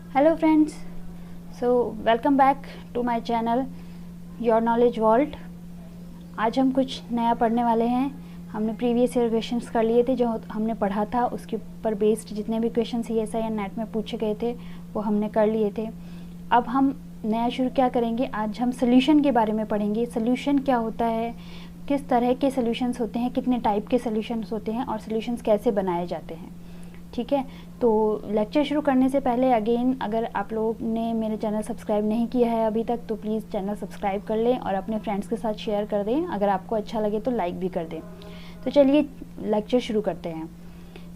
Hello friends, so welcome back to my channel your knowledge vault. आज हम कुछ नया पढ़ने वाले हैं। हमने प्रीवियस ईयर क्वेश्चंस कर लिए थे, जो हमने पढ़ा था उसके ऊपर बेस्ड जितने भी क्वेश्चन CSI या नेट में पूछे गए थे वो हमने कर लिए थे। अब हम नया शुरू क्या करेंगे, आज हम सोल्यूशन के बारे में पढ़ेंगे। सोल्यूशन क्या होता है, किस तरह के सोल्यूशंस होते हैं, कितने टाइप के सोल्यूशंस होते हैं और सोल्यूशंस कैसे बनाए जाते हैं। ठीक है, तो लेक्चर शुरू करने से पहले अगेन, अगर आप लोग ने मेरे चैनल सब्सक्राइब नहीं किया है अभी तक तो प्लीज़ चैनल सब्सक्राइब कर लें और अपने फ्रेंड्स के साथ शेयर कर दें। अगर आपको अच्छा लगे तो लाइक भी कर दें। तो चलिए लेक्चर शुरू करते हैं।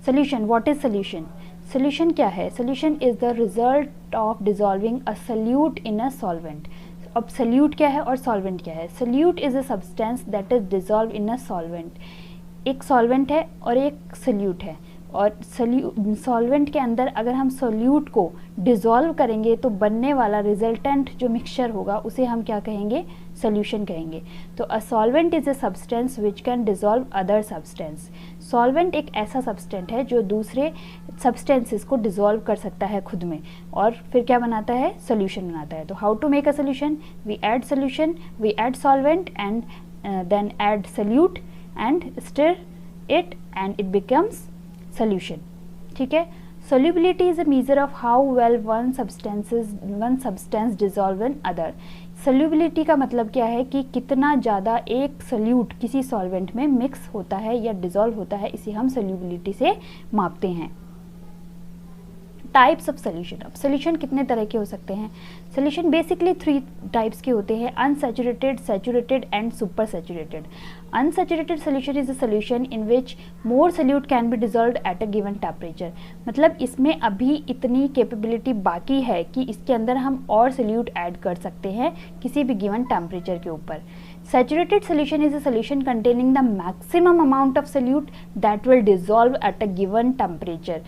Solution, what is solution? Solution क्या है? Solution is the result of dissolving a solute in a solvent. अब सोल्यूट क्या है और सॉल्वेंट क्या है? Solute is a substance that is dissolve in a solvent. एक सॉल्वेंट है और एक सोल्यूट है, और सॉल्वेंट के अंदर अगर हम सोल्यूट को डिज़ोल्व करेंगे तो बनने वाला रिजल्टेंट जो मिक्सचर होगा उसे हम क्या कहेंगे? सोल्यूशन कहेंगे। तो a solvent is a substance which can dissolve other substance. Solvent एक ऐसा सब्सटेंट है जो दूसरे सब्सटेंसेस को डिज़ोल्व कर सकता है खुद में, और फिर क्या बनाता है? सोल्यूशन बनाता है। तो how to make a solution? We add solution, we add solvent and then add solute and stir it and it becomes solution। ठीक है, solubility is a measure of how well one substance dissolve in other। solubility का मतलब क्या है कि कितना ज़्यादा एक सोल्यूट किसी सॉल्वेंट में मिक्स होता है या डिज़ोल्व होता है, इसे हम solubility से मापते हैं। Types of solution. अब सोल्यूशन कितने तरह के हो सकते हैं? सोल्यूशन बेसिकली 3 टाइप्स के होते हैं: unsaturated, saturated and super saturated. Unsaturated solution is a solution in which more solute can be dissolved at a given temperature. मतलब इसमें अभी इतनी कैपेबिलिटी बाकी है कि इसके अंदर हम और सोल्यूट ऐड कर सकते हैं किसी भी गिवन टेम्परेचर के ऊपर। Saturated solution is a solution containing the maximum amount of solute that will dissolve at a given temperature।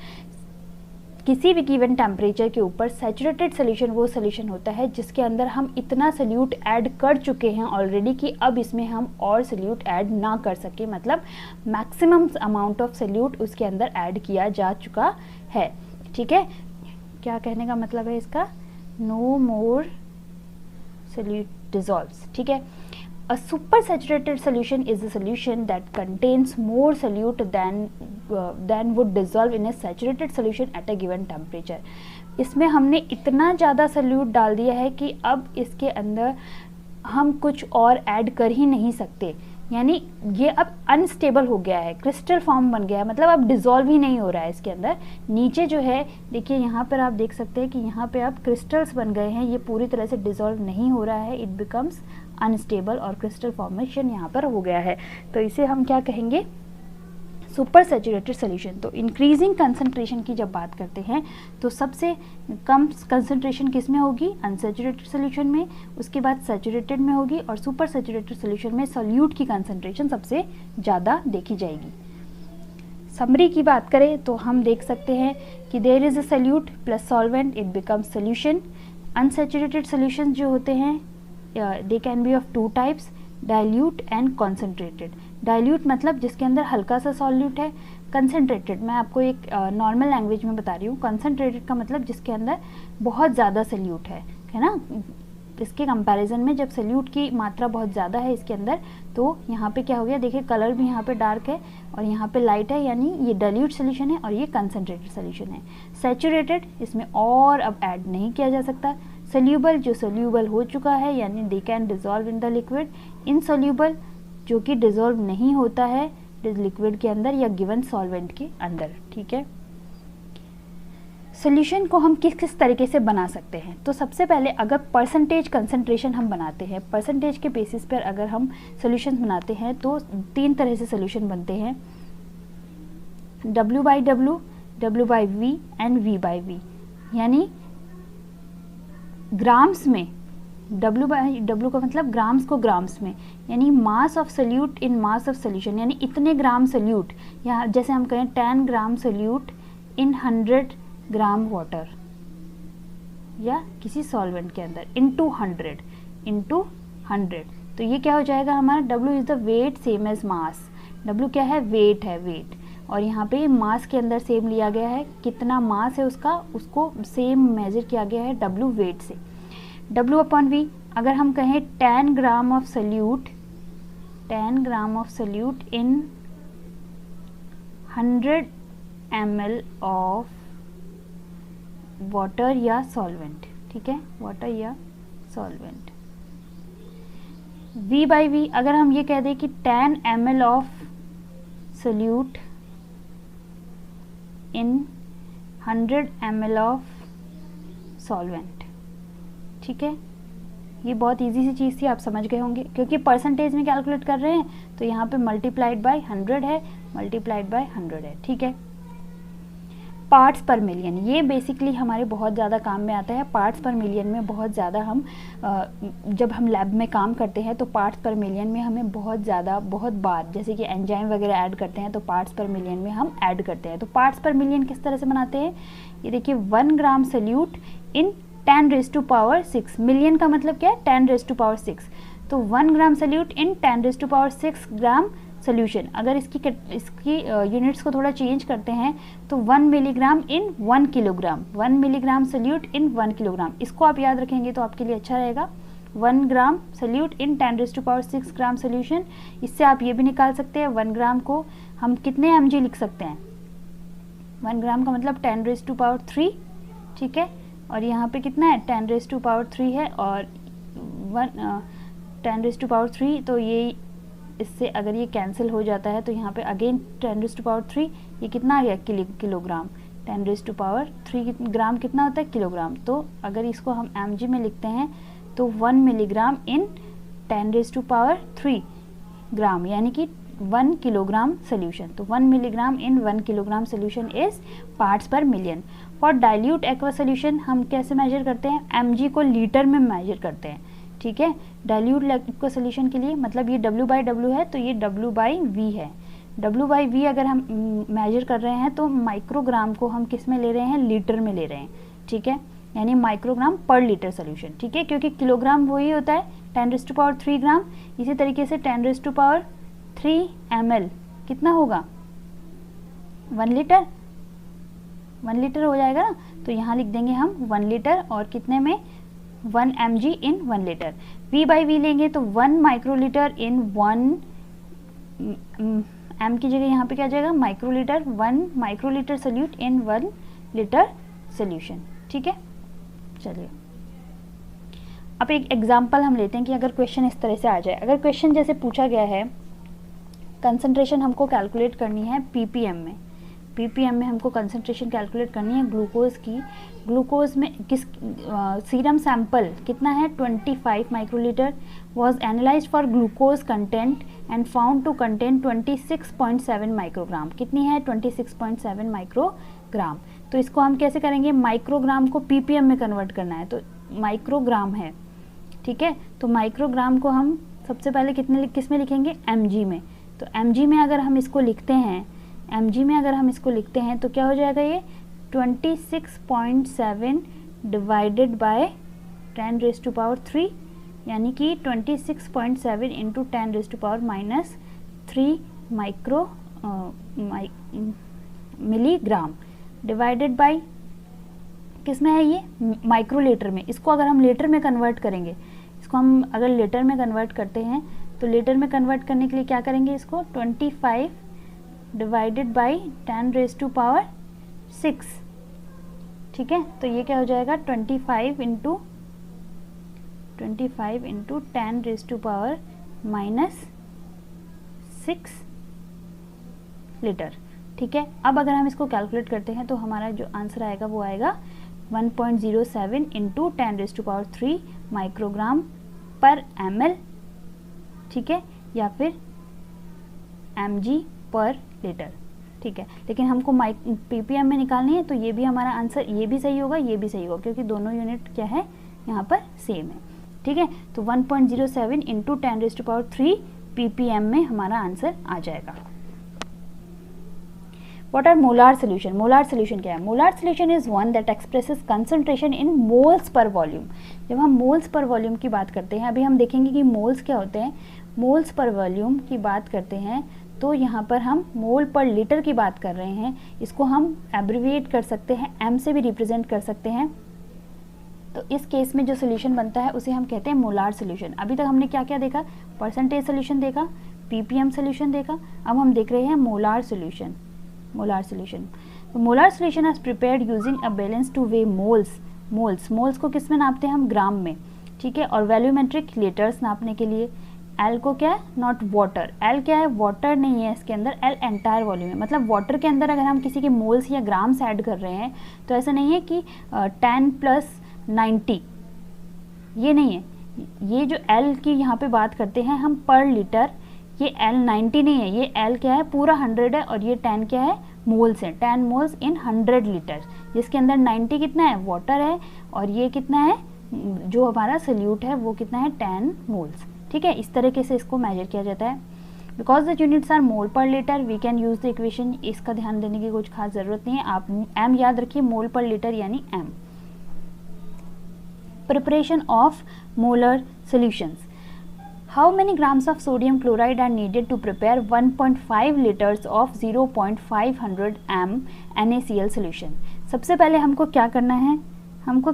किसी भी गिवन टेम्परेचर के ऊपर सैचुरेटेड सोल्यूशन वो सोल्यूशन होता है जिसके अंदर हम इतना सोल्यूट ऐड कर चुके हैं ऑलरेडी कि अब इसमें हम और सोल्यूट ऐड ना कर सके, मतलब मैक्सिमम अमाउंट ऑफ सोल्यूट उसके अंदर ऐड किया जा चुका है। ठीक है, क्या कहने का मतलब है इसका? No more solute dissolves. ठीक है, A supersaturated solution is a solution that contains more solute than would dissolve in a saturated solution at a given temperature। इसमें हमने इतना ज़्यादा सोल्यूट डाल दिया है कि अब इसके अंदर हम कुछ और ऐड कर ही नहीं सकते, यानी ये अब अनस्टेबल हो गया है, क्रिस्टल फॉर्म बन गया है, मतलब अब डिज़ोल्व ही नहीं हो रहा है इसके अंदर। नीचे जो है देखिए, यहाँ पर आप देख सकते हैं कि यहाँ पे अब क्रिस्टल्स बन गए हैं, ये पूरी तरह से डिज़ोल्व नहीं हो रहा है, इट बिकम्स अनस्टेबल और क्रिस्टल फॉर्मेशन यहाँ पर हो गया है। तो इसे हम क्या कहेंगे? Super saturated solution. तो इंक्रीजिंग कंसंट्रेशन की जब बात करते हैं तो सबसे कम कंसंट्रेशन किस में होगी? अनसैचुरेटेड सोल्यूशन में, उसके बाद सैचुरेटेड में होगी, और सुपर सैचुरेटेड सोल्यूशन में सोल्यूट की कंसंट्रेशन सबसे ज़्यादा देखी जाएगी। समरी की बात करें तो हम देख सकते हैं कि there is a solute plus solvent, it becomes solution. Unsaturated solution जो होते हैं they can be of 2 types, dilute and concentrated. Dilute मतलब जिसके अंदर हल्का सा सॉल्यूट है। कंसनट्रेटेड मैं आपको एक नॉर्मल लैंग्वेज में बता रही हूँ। कंसनट्रेटेड का मतलब जिसके अंदर बहुत ज़्यादा सॉल्यूट है ना। इसके कंपैरिजन में जब सॉल्यूट की मात्रा बहुत ज़्यादा है इसके अंदर, तो यहाँ पे क्या हो गया, देखिए कलर भी यहाँ पे डार्क है और यहाँ पे लाइट है, यानी ये डाइल्यूट सोल्यूशन है और ये कंसनट्रेटेड सोल्यूशन है। सैचुरेटेड, इसमें और अब ऐड नहीं किया जा सकता। सोल्यूबल, जो सोल्यूबल हो चुका है, यानी they can dissolve in the liquid. Insoluble, जो कि डिजॉल्व नहीं होता है लिक्विड के अंदर या गिवन सॉल्वेंट के अंदर। ठीक है, सोल्यूशन को हम किस किस तरीके से बना सकते हैं? तो सबसे पहले अगर परसेंटेज कंसंट्रेशन हम बनाते हैं, परसेंटेज के बेसिस पर अगर हम सोल्यूशन बनाते हैं तो 3 तरह से सोल्यूशन बनते हैं: W/W, W/V एंड V/V। यानी ग्राम्स में, W/W का मतलब ग्राम्स को ग्राम्स में, यानी mass of solute in mass of solution, यानी इतने ग्राम सोल्यूट, या जैसे हम कहें 10 ग्राम सोल्यूट इन 100 ग्राम वाटर, या किसी सॉल्वेंट के अंदर इंटू 100। तो ये क्या हो जाएगा हमारा? W is the weight same as mass. W क्या है? वेट है, वेट। और यहाँ पे मास के अंदर सेम लिया गया है, कितना मास है उसका, उसको सेम मेजर किया गया है W वेट से। W/V अगर हम कहें 10 gram of solute, 10 gram of solute in 100 ml of water या सॉल्वेंट, ठीक है, वाटर या सॉल्वेंट। V/V अगर हम ये कह दें कि 10 ml of solute in 100 ml of solvent, ठीक है। ये बहुत इजी सी चीज़ थी, आप समझ गए होंगे, क्योंकि परसेंटेज में कैलकुलेट कर रहे हैं तो यहाँ पे मल्टीप्लाइड बाय 100 है, मल्टीप्लाइड बाय 100 है, ठीक है। पार्ट्स पर मिलियन, ये बेसिकली हमारे बहुत ज़्यादा काम में आता है। पार्ट्स पर मिलियन में बहुत ज़्यादा हम जब हम लैब में काम करते हैं तो पार्ट्स पर मिलियन में हमें बहुत ज़्यादा, बहुत बार, जैसे कि एंजाइम वगैरह ऐड करते हैं तो पार्ट्स पर मिलियन में हम ऐड करते हैं। तो पार्ट्स पर मिलियन किस तरह से बनाते हैं, ये देखिए 1 ग्राम सोल्यूट इन 10⁻⁶। मिलियन का मतलब क्या है, 10⁻⁶। तो 1 ग्राम सोल्यूट इन 10⁻⁶ ग्राम सोल्यूशन। अगर इसकी यूनिट्स को थोड़ा चेंज करते हैं तो 1 milligram in 1 kilogram, 1 milligram solute in 1 kilogram. इसको आप याद रखेंगे तो आपके लिए अच्छा रहेगा। 1 ग्राम सोल्यूट इन 10⁻⁶ ग्राम सोल्यूशन। इससे आप ये भी निकाल सकते हैं 1 ग्राम को हम कितने mg लिख सकते हैं। 1 ग्राम का मतलब 10⁻3, ठीक है, और यहाँ पे कितना है 10⁻3 है, और 10⁻3, तो ये इससे अगर ये कैंसिल हो जाता है तो यहाँ पे अगेन 10⁻3, ये कितना आ गया किलोग्राम। 10⁻3 ग्राम कितना होता है, किलोग्राम। तो अगर इसको हम mg में लिखते हैं तो 1 मिलीग्राम इन 10⁻3 ग्राम, यानी कि 1 किलोग्राम सोल्यूशन। तो 1 milligram in 1 kilogram solution is parts per million. For dilute aqua solution हम कैसे मेजर करते हैं, mg को लीटर में मेजर करते हैं, ठीक है। डाइल्यूट एक्वा सोल्यूशन के लिए मतलब ये W/W है तो ये W/V है। W/V अगर हम मेजर कर रहे हैं तो माइक्रोग्राम को हम किस में ले रहे हैं, लीटर में ले रहे हैं, ठीक है, यानी माइक्रोग्राम पर लीटर सोल्यूशन, ठीक है, क्योंकि किलोग्राम वही होता है 10⁻3 ग्राम। इसी तरीके से 10⁻3 ml कितना होगा, 1 लीटर, 1 लीटर हो जाएगा ना। तो यहाँ लिख देंगे हम 1 लीटर, और कितने में 1 mg इन 1 लीटर। V/V लेंगे तो 1 माइक्रोलीटर इन 1 m की जगह यहाँ पे क्या जाएगा, माइक्रोलीटर। 1 माइक्रोलीटर सोल्यूट इन 1 लीटर सोल्यूशन, ठीक है। चलिए अब एक एग्जांपल हम लेते हैं कि अगर क्वेश्चन इस तरह से आ जाए। अगर क्वेश्चन जैसे पूछा गया है, कंसंट्रेशन हमको कैलकुलेट करनी है ppm में, ppm में हमको कंसंट्रेशन कैलकुलेट करनी है ग्लूकोज की। ग्लूकोज में किस सीरम सैंपल कितना है 25 microlitre was analysed for glucose content and found to contain 26.7 microgram. कितनी है 26.7 माइक्रोग्राम। तो इसको हम कैसे करेंगे, माइक्रोग्राम को ppm में कन्वर्ट करना है, तो माइक्रोग्राम है, ठीक है। तो माइक्रोग्राम को हम सबसे पहले किस में लिखेंगे, mg में। तो mg में अगर हम इसको लिखते हैं, mg में अगर हम इसको लिखते हैं तो क्या हो जाएगा, ये 26.7 डिवाइडेड बाय 10⁻3, यानी कि 26.7 into 10⁻³ micro milligram divided by किस में है, ये माइक्रोलीटर में। इसको अगर हम लीटर में कन्वर्ट करेंगे, इसको हम अगर लीटर में कन्वर्ट करते हैं तो लीटर में कन्वर्ट करने के लिए क्या करेंगे, इसको 25 डिवाइडेड बाई 10⁻6, ठीक है। तो ये क्या हो जाएगा 25 इंटू 10⁻⁻6 लीटर, ठीक है। अब अगर हम इसको कैलकुलेट करते हैं तो हमारा जो आंसर आएगा वो आएगा 1.07 इंटू 10⁻³ माइक्रोग्राम पर ml, ठीक है, या फिर mg पर लीटर, ठीक है। लेकिन हमको ppm में निकालनी है तो ये भी हमारा आंसर, ये भी सही होगा, ये भी सही होगा, क्योंकि दोनों यूनिट क्या है यहाँ पर सेम है, ठीक है। तो 1.07 इंटू 10⁻³ ppm में हमारा आंसर आ जाएगा। What are molar solution? Molar solution क्या है? Molar solution is one that expresses concentration in moles per volume. जब हम moles per volume की बात करते हैं, अभी हम देखेंगे कि moles क्या होते हैं। moles per volume की बात करते हैं तो यहाँ पर हम मोल पर लीटर की बात कर रहे हैं, इसको हम एब्रिविएट कर सकते हैं, एम से भी रिप्रेजेंट कर सकते हैं। तो इस केस में जो सोल्यूशन बनता है उसे हम कहते हैं मोलार सोल्यूशन। अभी तक हमने क्या क्या देखा, परसेंटेज सोल्यूशन देखा, पीपीएम सोल्यूशन देखा, अब हम देख रहे हैं मोलार सोल्यूशन। मोलार सोल्यूशन, तो molar solution is prepared using a balance two way moles. Moles को किस में नापते हैं हम, ग्राम में, ठीक है। और वैल्यूमेट्रिक लीटर्स नापने के लिए। एल को क्या है, नॉट वाटर, एल क्या है, वाटर नहीं है इसके अंदर, एल एंटायर वॉल्यूम है। मतलब वाटर के अंदर अगर हम किसी के मोल्स या ग्राम्स ऐड कर रहे हैं तो ऐसा नहीं है कि 10 + 90, ये नहीं है। ये जो एल की यहाँ पे बात करते हैं हम पर लीटर, ये एल 90 नहीं है, ये एल क्या है पूरा 100 है, और ये 10 क्या है, मोल्स है, 10 मोल्स इन 100 लीटर, जिसके अंदर 90 कितना है, वाटर है, और ये कितना है, जो हमारा सल्यूट है वो कितना है, 10 मोल्स, ठीक है। इस तरीके से इसको मेजर किया जाता है। बिकॉज द यूनिट्स आर मोल पर litre we can use the equation, इसका ध्यान देने की कुछ खास ज़रूरत नहीं है, आप एम याद रखिए, मोल पर लीटर यानी M. Preparation of molar solutions. How many grams of sodium chloride are needed to prepare 1.5 liters of 0.500 m NaCl solution? सबसे पहले हमको क्या करना है, हमको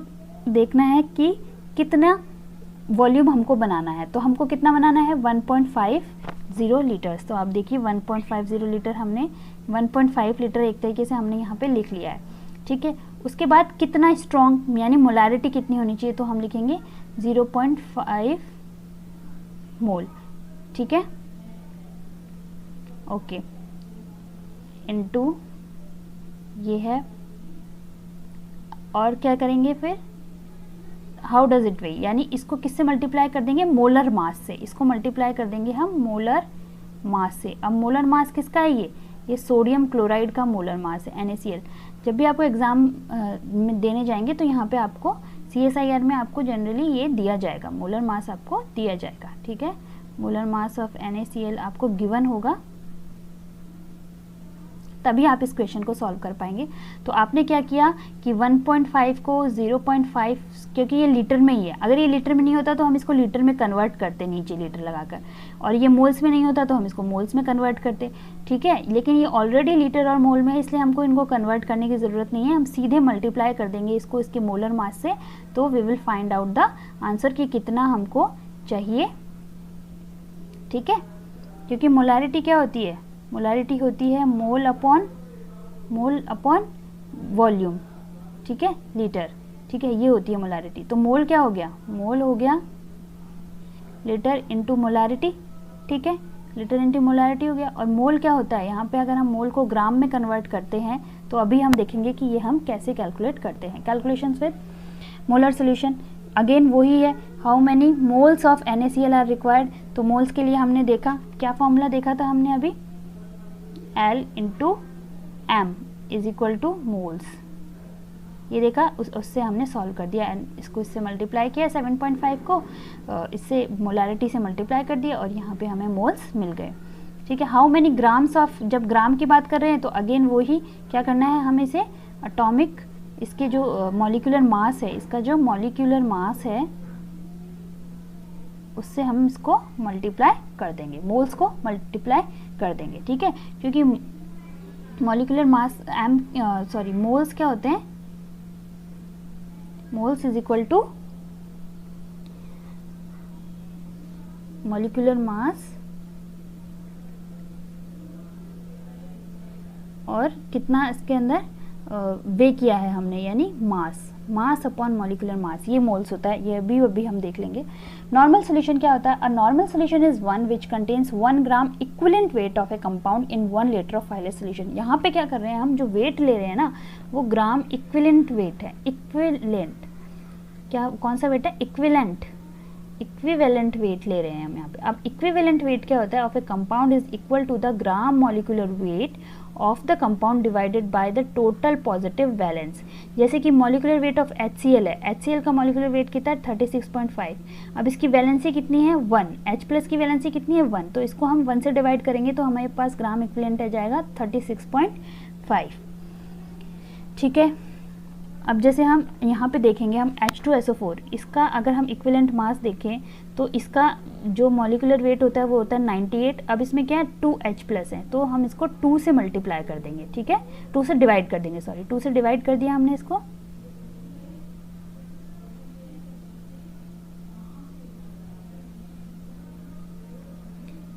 देखना है कि कितना वॉल्यूम हमको बनाना है। तो हमको कितना बनाना है, 1.50 लीटर्स। तो आप देखिए 1.50 लीटर, हमने 1.5 लीटर एक तरीके से हमने यहाँ पे लिख लिया है, ठीक है। उसके बाद कितना स्ट्रॉन्ग, यानी मोलारिटी कितनी होनी चाहिए, तो हम लिखेंगे 0.5 मोल, ठीक है, ओके, इनटू ये है, और क्या करेंगे फिर, हाउ डज इट वे, यानी इसको किससे मल्टीप्लाई कर देंगे, मोलर मास से, इसको मल्टीप्लाई कर देंगे हम मोलर मास से। अब मोलर मास किसका है, ये सोडियम क्लोराइड का मोलर मास है, NaCl। जब भी आपको एग्जाम में देने जाएंगे तो यहाँ पे आपको CSIR में आपको जनरली ये दिया जाएगा, मोलर मास आपको दिया जाएगा, ठीक है। मोलर मास ऑफ NaCl आपको गिवन होगा, तभी आप इस क्वेश्चन को सॉल्व कर पाएंगे। तो आपने क्या किया कि 1.5 को 0.5, क्योंकि ये लीटर में ही है, अगर ये लीटर में नहीं होता तो हम इसको लीटर में कन्वर्ट करते, नीचे लीटर लगाकर, और ये मोल्स में नहीं होता तो हम इसको मोल्स में कन्वर्ट करते, ठीक है। लेकिन ये ऑलरेडी लीटर और मोल में है, इसलिए हमको इनको कन्वर्ट करने की ज़रूरत नहीं है, हम सीधे मल्टीप्लाई कर देंगे इसको इसके मोलर मास से, तो we will find out the answer कि कितना हमको चाहिए, ठीक है। क्योंकि मोलारिटी क्या होती है, मोलारिटी होती है मोल अपॉन वॉल्यूम, ठीक है, लीटर, ठीक है, ये होती है मोलारिटी। तो मोल क्या हो गया, मोल हो गया लीटर इंटू मोलारिटी, ठीक है, लीटर इंटू मोलारिटी हो गया। और मोल क्या होता है, यहाँ पे अगर हम मोल को ग्राम में कन्वर्ट करते हैं तो अभी हम देखेंगे कि ये हम कैसे कैलकुलेट करते हैं। Calculations with molar solution, again वही है, how many moles of NaCl are required. तो मोल्स के लिए हमने देखा, क्या फॉर्मूला देखा था हमने अभी, L into M is equal two moles, ये देखा, उससे हमने सॉल्व कर दिया, इसको इससे मल्टीप्लाई किया 7.5 को, इससे मोलारिटी से मल्टीप्लाई कर दिया, और यहाँ पे हमें मोल्स मिल गए, ठीक है। हाउ मैनी ग्राम्स ऑफ, जब ग्राम की बात कर रहे हैं तो अगेन वही क्या करना है, हमें इसे एटॉमिक, इसके जो मॉलिक्यूलर मास है, इसका जो मॉलिक्यूलर मास है उससे हम इसको मल्टीप्लाई कर देंगे, मोल्स को मल्टीप्लाई कर देंगे, ठीक है। क्योंकि मॉलिक्यूलर मास मोल्स क्या होते हैं, moles is equal to molecular mass और कितना इसके अंदर वे किया है हमने, यानी मास अपॉन मॉलिक्यूलर मास, ये मोल्स होता है, ये अभी हम देख लेंगे। नॉर्मल सोल्यूशन क्या होता है, a normal solution is one which contains 1 gram equivalent weight of a compound in 1 litre of highest solution. यहाँ पे क्या कर रहे हैं हम, जो वेट ले रहे हैं ना वो ग्राम इक्विवेलेंट वेट है, इक्विवेलेंट, क्या कौन सा वेट है, इक्विवेलेंट वेट ले रहे हैं हम यहाँ पे। अब इक्विवेलेंट वेट क्या होता है, of a compound is equal to the gram molecular weight of the compound divided by the total positive balance. जैसे कि मॉलिक्यूलर वेट ऑफ HCl है, HCl का मॉलिक्यूलर वेट कितना है 36.5, अब इसकी वैलेंसी कितनी है 1, H प्लस की वैलेंसी कितनी है 1, तो इसको हम 1 से डिवाइड करेंगे तो हमारे पास ग्राम इक्विवेलेंट आ जाएगा 36.5, ठीक है। अब जैसे हम यहाँ पे देखेंगे, हम H2SO4, इसका अगर हम इक्विवेलेंट मास देखें तो इसका जो मॉलिकुलर वेट होता है वो होता है 98। अब इसमें क्या है 2H+ है, तो हम इसको 2 से मल्टीप्लाई कर देंगे, ठीक है, 2 से डिवाइड कर देंगे, सॉरी 2 से डिवाइड कर दिया हमने इसको।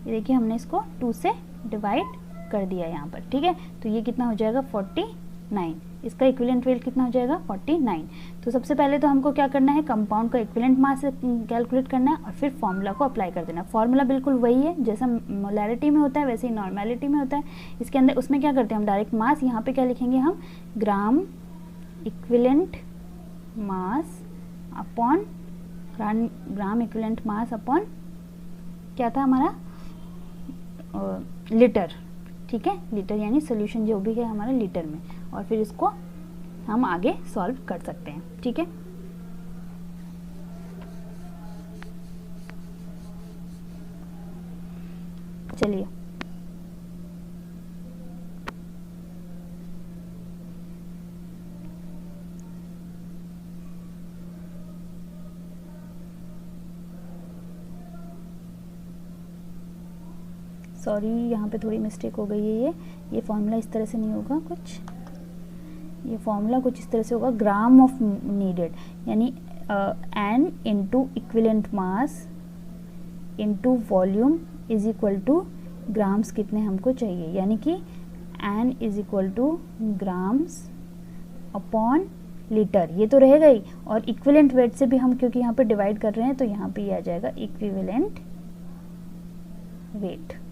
ये देखिए हमने इसको 2 से डिवाइड कर दिया यहाँ पर, ठीक है। तो ये कितना हो जाएगा 49, इसका इक्विवेलेंट वेट कितना हो जाएगा 49। तो सबसे पहले तो हमको क्या करना है, कंपाउंड का इक्विवेलेंट मास कैलकुलेट करना है और फिर फॉर्मूला को अप्लाई कर देना। फॉर्मूला बिल्कुल वही है जैसा मोलैरिटी में होता है वैसे ही नॉर्मेलिटी में होता है। इसके अंदर उसमें क्या करते हैं हम डायरेक्ट मास, यहाँ पे क्या लिखेंगे हम, gram equivalent mass upon gram equivalent mass upon क्या था हमारा, लीटर, ठीक है, लीटर यानी सोल्यूशन जो भी है हमारा लीटर में, और फिर इसको हम आगे सॉल्व कर सकते हैं, ठीक है। चलिए सॉरी यहाँ पे थोड़ी मिस्टेक हो गई है, ये फॉर्मूला इस तरह से नहीं होगा, कुछ ये फॉर्मूला कुछ इस तरह से होगा, ग्राम ऑफ नीडेड यानी N into equivalent mass into volume is equal to grams कितने हमको चाहिए, यानी कि N is equal to grams upon litre, ये तो रहेगा ही, और इक्विवेलेंट वेट से भी हम क्योंकि यहाँ पे डिवाइड कर रहे हैं तो यहाँ पे ये आ जाएगा इक्विवेलेंट वेट।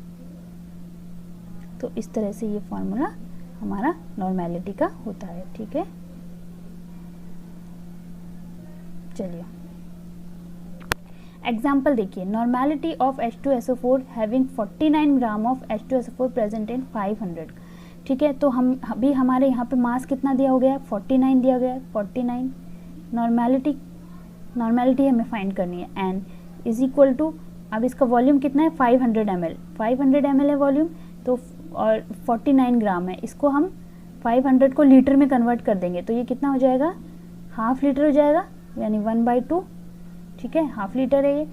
तो इस तरह से ये फॉर्मूला हमारा नॉर्मेलिटी का होता है, ठीक है। चलिए एग्जाम्पल देखिए, normality of H2SO4 having 49 gram of H2SO4 present in 500, ठीक है। तो हम अभी हमारे यहाँ पे मास कितना दिया हो गया, 49 दिया गया है, 49। नॉर्मेलिटी हमें फाइंड करनी है, एन इज इक्वल टू, अब इसका वॉल्यूम कितना है 500 ml, 500 ml है वॉल्यूम, तो और 49 ग्राम है, इसको हम 500 को लीटर में कन्वर्ट कर देंगे तो ये कितना हो जाएगा, हाफ लीटर हो जाएगा, यानी 1/2, ठीक है, हाफ लीटर है ये।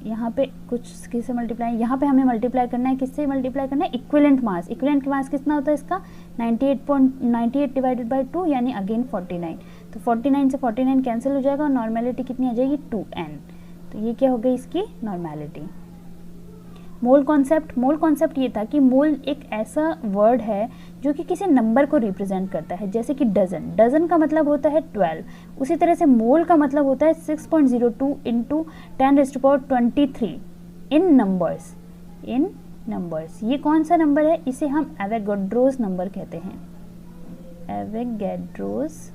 यहाँ पे कुछ किससे मल्टीप्लाई, यहाँ पे हमें मल्टीप्लाई करना है, किससे मल्टीप्लाई करना है, इक्विवेलेंट मास। इक्विवेलेंट मास कितना होता है इसका 98 डिवाइडेड बाई 2 यानी अगेन 49। तो 49 से 49 कैंसिल हो जाएगा और नॉर्मेलिटी कितनी आ जाएगी 2n। तो ये क्या हो गई इसकी नॉर्मेलिटी। मोल कॉन्सेप्ट ये था कि मोल एक ऐसा वर्ड है जो कि किसी नंबर को रिप्रेजेंट करता है, जैसे कि डजन का मतलब होता है 12, उसी तरह से मोल का मतलब होता है 6.02 इंटू 10⁻23 इन नंबर्स। ये कौन सा नंबर है, इसे हम एवोगाड्रोस नंबर कहते हैं, एवोगाड्रोस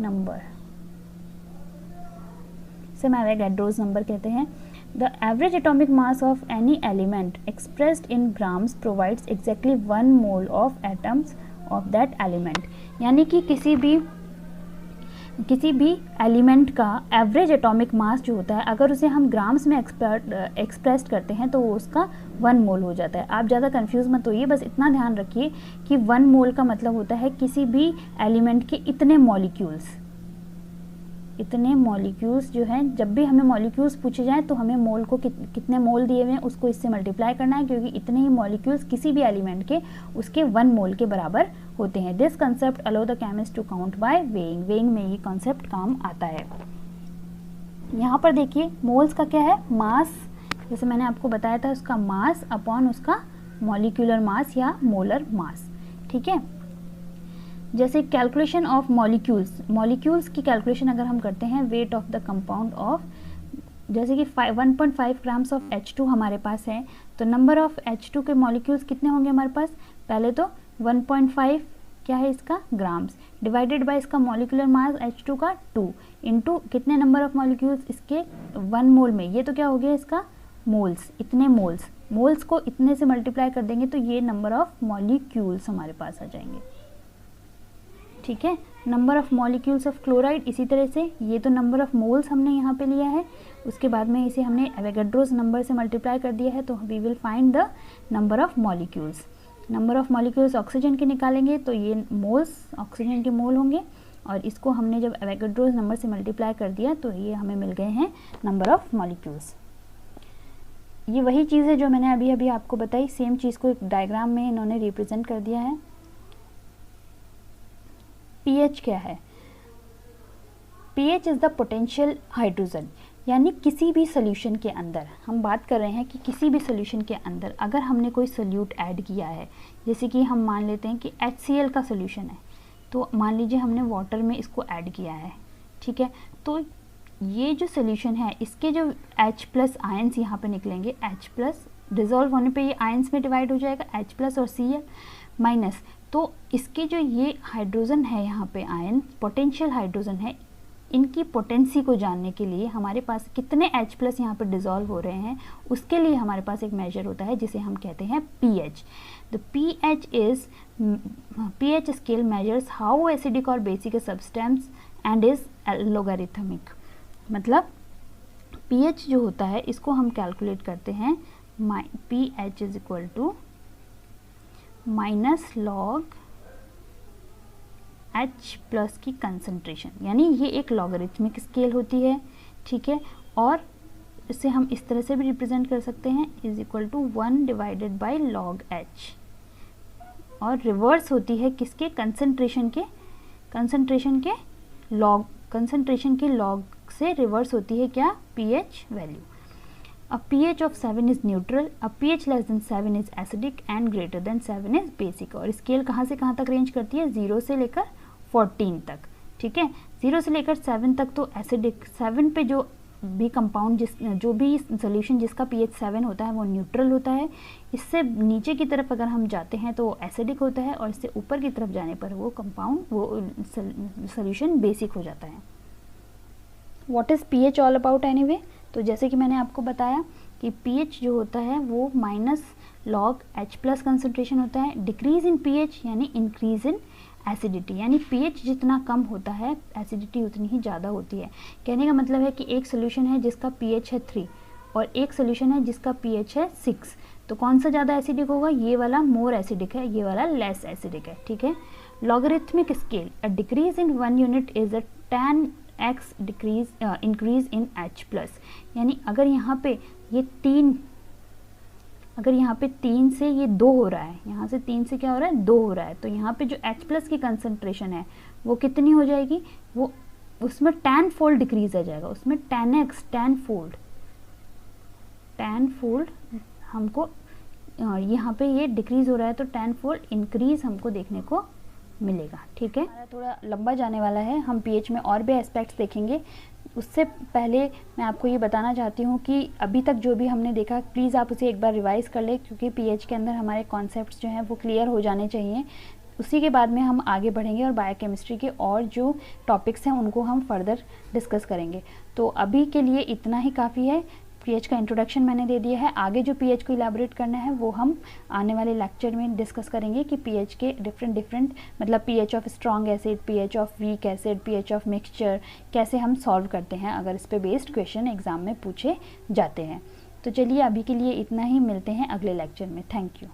नंबर, इसे हम एवोगाड्रोस नंबर कहते हैं। The average atomic mass of any element expressed in grams provides exactly 1 mole of atoms of that element। यानी कि किसी भी एलिमेंट का एवरेज एटॉमिक मास जो होता है अगर उसे हम ग्राम्स में एक्सप्रेस करते हैं तो वो उसका 1 मोल हो जाता है। आप ज़्यादा कंफ्यूज मत होइए, बस इतना ध्यान रखिए कि 1 मोल का मतलब होता है किसी भी एलिमेंट के इतने मॉलिक्यूल्स जो हैं, जब भी हमें मॉलिक्यूल्स पूछे जाएं तो हमें मोल को कितने मोल दिए हुए हैं उसको इससे मल्टीप्लाई करना है, क्योंकि इतने ही मॉलिक्यूल्स किसी भी एलिमेंट के उसके 1 मोल के बराबर होते हैं। This concept allow the chemist to count by weighing में ये कॉन्सेप्ट काम आता है। यहाँ पर देखिए मोल्स का क्या है, मास, जैसे मैंने आपको बताया था उसका मास अपॉन उसका मॉलिक्यूलर मास या मोलर मास, ठीक है। जैसे कैलकुलेशन ऑफ मॉलिक्यूल्स की कैलकुलेशन अगर हम करते हैं, wait of the compound of, जैसे कि 1.5 ग्राम्स ऑफ H2 हमारे पास है, तो नंबर ऑफ H2 के मॉलिक्यूल्स कितने होंगे हमारे पास, पहले तो 1.5 क्या है इसका ग्राम्स डिवाइडेड बाय इसका मॉलिक्यूलर मास H2 का 2 इंटू कितने नंबर ऑफ मॉलिक्यूल्स इसके 1 मोल में, ये तो क्या हो गया इसका मोल्स, इतने मोल्स को इतने से मल्टीप्लाई कर देंगे तो ये नंबर ऑफ मॉलिक्यूल्स हमारे पास आ जाएंगे, ठीक है। Number of molecules of chloride इसी तरह से, ये तो नंबर ऑफ मोल्स हमने यहाँ पे लिया है, उसके बाद में इसे हमने एवोगाड्रोस नंबर से मल्टीप्लाई कर दिया है, तो we will find the number of molecules. Oxygen के निकालेंगे तो ये मोल्स ऑक्सीजन के मोल होंगे, और इसको हमने जब एवोगाड्रोस नंबर से मल्टीप्लाई कर दिया तो ये हमें मिल गए हैं नंबर ऑफ मॉलिक्यूल्स। ये वही चीज़ है जो मैंने अभी अभी आपको बताई, सेम चीज़ को एक डायग्राम में इन्होंने रिप्रेजेंट कर दिया है। पीएच क्या है? PH is the potential hydrogen, यानी किसी भी सोल्यूशन के अंदर हम बात कर रहे हैं कि किसी भी सोल्यूशन के अंदर अगर हमने कोई सोल्यूट ऐड किया है, जैसे कि हम मान लेते हैं कि HCl का सोल्यूशन है, तो मान लीजिए हमने वाटर में इसको ऐड किया है, ठीक है, तो ये जो सोल्यूशन है इसके जो H+ आयंस यहाँ पे निकलेंगे, H+ डिज़ोल्व होने पे ये आयंस में डिवाइड हो जाएगा, H+ और Cl माइनस, तो इसके जो ये हाइड्रोजन है यहाँ पे आयन पोटेंशियल हाइड्रोजन है, इनकी पोटेंसी को जानने के लिए हमारे पास कितने H+ यहाँ पर डिज़ोल्व हो रहे हैं, उसके लिए हमारे पास एक मेजर होता है जिसे हम कहते हैं pH। The pH scale measures how acidic और basic substance and is logarithmic. मतलब pH जो होता है इसको हम कैलकुलेट करते हैं pH is equal to minus log H+ की कंसंट्रेशन, यानी ये एक लॉगरिथमिक स्केल होती है, ठीक है, और इसे हम इस तरह से भी रिप्रेजेंट कर सकते हैं is equal to 1 divided by log H, और रिवर्स होती है किसके? कंसंट्रेशन के लॉग से रिवर्स होती है क्या? pH value. A pH of 7 is neutral, a pH less than 7 is acidic and greater than 7 is basic। और स्केल कहाँ से कहाँ तक रेंज करती है? 0 से लेकर 14 तक, ठीक है, 0 से लेकर 7 तक तो एसिडिक, 7 पे जो भी कंपाउंड जो भी सोल्यूशन जिसका pH 7 होता है वो न्यूट्रल होता है, इससे नीचे की तरफ अगर हम जाते हैं तो एसिडिक होता है, और इससे ऊपर की तरफ जाने पर वो कंपाउंड वो सोल्यूशन बेसिक हो जाता है। What is pH all about anyway? तो जैसे कि मैंने आपको बताया कि pH जो होता है वो माइनस लॉग H+ कंसंट्रेशन होता है, डिक्रीज इन pH यानी इंक्रीज इन एसिडिटी, यानी pH जितना कम होता है एसिडिटी उतनी ही ज़्यादा होती है। कहने का मतलब है कि एक सोल्यूशन है जिसका pH है 3 और एक सोल्यूशन है जिसका pH है 6, तो कौन सा ज़्यादा एसिडिक होगा? ये वाला मोर एसिडिक है, ये वाला लेस एसिडिक है, ठीक है। Logarithmic scale, a decrease in 1 unit is a 10x increase in H+, यानी अगर यहाँ पे ये 3 से ये 2 हो रहा है, यहाँ से 3 से क्या हो रहा है? 2 हो रहा है, तो यहाँ पे जो H+ की कंसंट्रेशन है वो कितनी हो जाएगी? वो उसमें 10 फोल्ड डिक्रीज आ जाएगा, उसमें 10x 10 फोल्ड हमको यहाँ पे ये डिक्रीज हो रहा है, तो 10 फोल्ड इंक्रीज हमको देखने को मिलेगा, ठीक है। हमारा थोड़ा लंबा जाने वाला है, हम pH में और भी एस्पेक्ट्स देखेंगे। उससे पहले मैं आपको ये बताना चाहती हूँ कि अभी तक जो भी हमने देखा प्लीज़ आप उसे एक बार रिवाइज़ कर लें, क्योंकि pH के अंदर हमारे कॉन्सेप्ट्स जो हैं वो क्लियर हो जाने चाहिए। उसी के बाद में हम आगे बढ़ेंगे और बायोकेमिस्ट्री के और जो टॉपिक्स हैं उनको हम फर्दर डिस्कस करेंगे। तो अभी के लिए इतना ही काफ़ी है। pH का इंट्रोडक्शन मैंने दे दिया है, आगे जो pH को इलैबोरेट करना है वो हम आने वाले लेक्चर में डिस्कस करेंगे कि pH के डिफरेंट मतलब pH of strong acid, pH of weak acid, pH of mixture कैसे हम सॉल्व करते हैं अगर इस पे बेस्ड क्वेश्चन एग्जाम में पूछे जाते हैं। तो चलिए अभी के लिए इतना ही, मिलते हैं अगले लेक्चर में। Thank you.